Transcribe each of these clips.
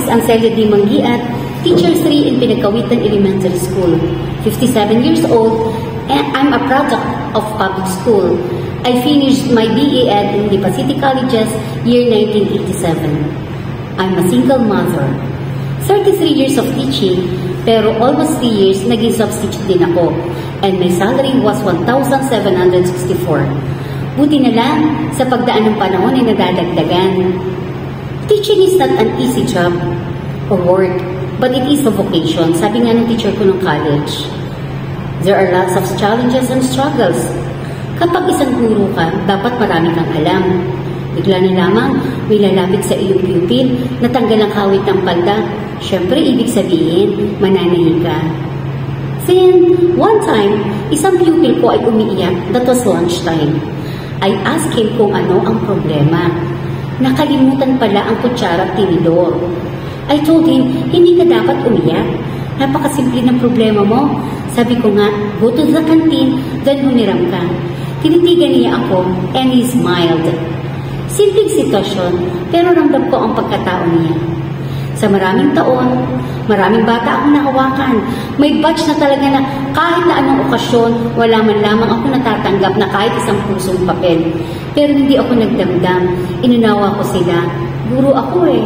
is Ancelia D. Mangiat, Teacher 3 in Pinagkawitan Elementary School. 57 years old, and I'm a product of public school. I finished my BA Ed in Lipa City Colleges year 1987. I'm a single mother. 33 years of teaching, pero almost 3 years naging substitute din ako. And my salary was 1,764. Buti na lang, sa pagdaan ng panahon ay nadadagdagan. Teaching is not an easy job or work, but it is a vocation. Sabi nga ng teacher ko ng college. There are lots of challenges and struggles. Kapag isang guro ka, dapat marami kang alam. Bigla na lamang may lalapit sa iyong pupil, natanggal ang kawit ng palda. Siyempre, ibig sabihin, mananahi ka. Then, one time, isang pupil ko ay umiiyak. That was lunchtime. I asked him kung ano ang problema. Nakalimutan pala ang kutsara at tinidor. I told him, hindi ka dapat umiyak. Napakasimple ng problema mo. Sabi ko nga, go to the canteen, then humiram ka. Tinitigan niya ako, and he smiled. Simpleng sitwasyon, pero ramdam ko ang pagkatao niya. Sa maraming taon, maraming bata akong nahawakan. May batch na talaga na kahit na anong okasyon, wala man lamang ako natatanggap na kahit isang pusong papel. Pero hindi ako nagdamdam. Inunawa ko sila. Guro ako eh.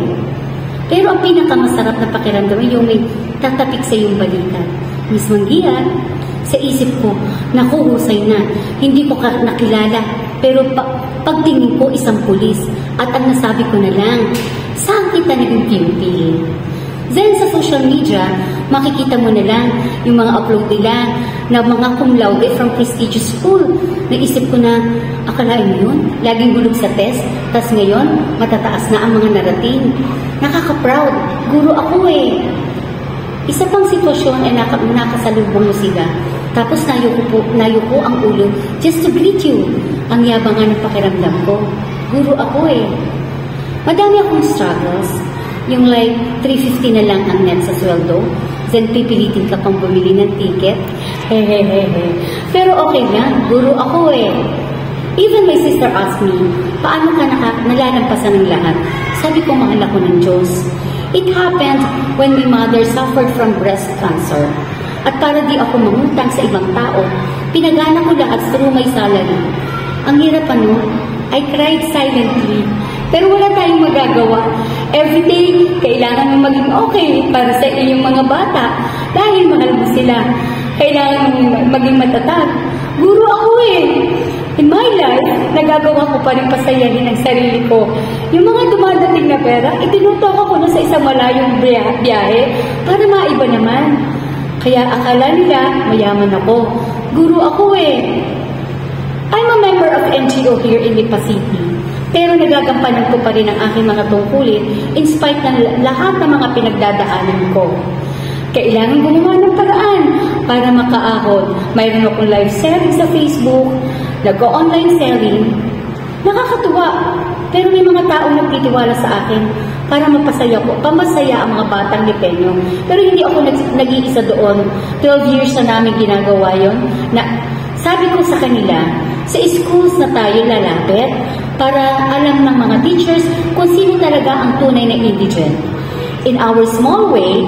Pero ang pinakamasarap na pakiramdam yung may tatapik sa iyong balikat. Miss Mangiat, sa isip ko, nakuhusay na. Hindi ko nakilala. Pero pagtingin ko isang pulis at ang nasabi ko na lang, saan kita naging pupil? Then sa social media, makikita mo na lang yung mga upload nila na mga cum laude from prestigious school. Naisip ko na, akalain mo yun? Laging bulog sa test, tas ngayon, matataas na ang mga narating. Nakaka-proud, guro ako eh. Isa pang sitwasyon ay nakasalubong mo sila. Tapos nayuko ang ulo just to greet you. Ang yabangan ng pakiramdam ko. Guro ako eh. Madami akong struggles. Yung like, 350 na lang ang net sa sweldo. Then pipilitin ka pang bumili ng ticket. Hehehehe. Pero okay lang, guro ako eh. Even my sister asked me, paano ka nalalampasan ng lahat? Sabi ko, mahal ako ng Diyos. It happened when my mother suffered from breast cancer. At para di ako mangutang sa ibang tao, pinagana ko lahat through my salary. Ang hirap ano, I cried silently. Pero wala tayong magagawa. Everyday, kailangan mo maging okay para sa iyong mga bata. Dahil mahal mo sila. Kailangan mo maging matatag. Guro ako eh. In my life, nagagawa ko pa rin pasayahin ang sarili ko. Yung mga dumadating na pera, itinutok ko na sa isang malayong biyahe para maiba naman. Kaya akala nila, mayaman ako. Guro ako eh. I'm a member of NGO here in Lipa City. Pero nagagampanan ko pa rin ang aking mga tungkulin in spite ng lahat ng mga pinagdadaanan ko. Kailangan gumawa ng paraan para makaahon. Mayroon akong live selling sa Facebook, nag-online selling. Nakakatuwa, pero may mga taong nagtitiwala sa akin para mapasaya ko, pamasaya ang mga batang Lipeño. Pero hindi ako nag-iisa doon. 12 years na namin ginagawa yon. Sabi ko sa kanila, sa schools na tayo lalapit para alam ng mga teachers kung sino talaga ang tunay na indigent. In our small way,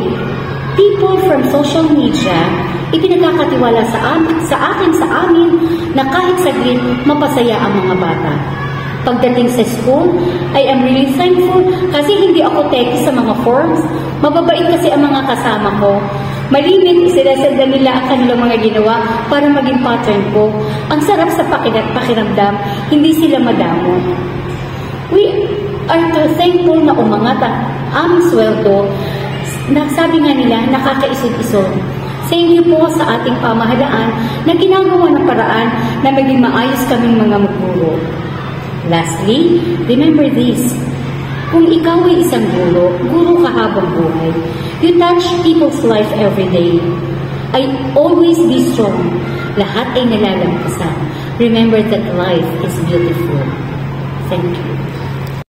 people from social media ipinagkakatiwala sa amin na kahit saglit mapasaya ang mga bata. Pagdating sa school, I am really thankful kasi hindi ako techy sa mga forms. Mababait kasi ang mga kasama ko. Malimit, isinesenda nila ang kanilang mga ginawa para maging pattern ko. Ang sarap sa pakiramdam, hindi sila madamo. We are thankful na umangat ang aming sweldo. Sabi nga nila, nakakaisod-isod. Thank you po sa ating pamahalaan na ginagawa ng paraan na maging maayos kaming mga maguro. Lastly, remember this. Kung ikaw ay isang guro ka habang buhay. You touch people's life every day. I always be strong. Lahat ay nalalampasan. Remember that life is beautiful. Thank you.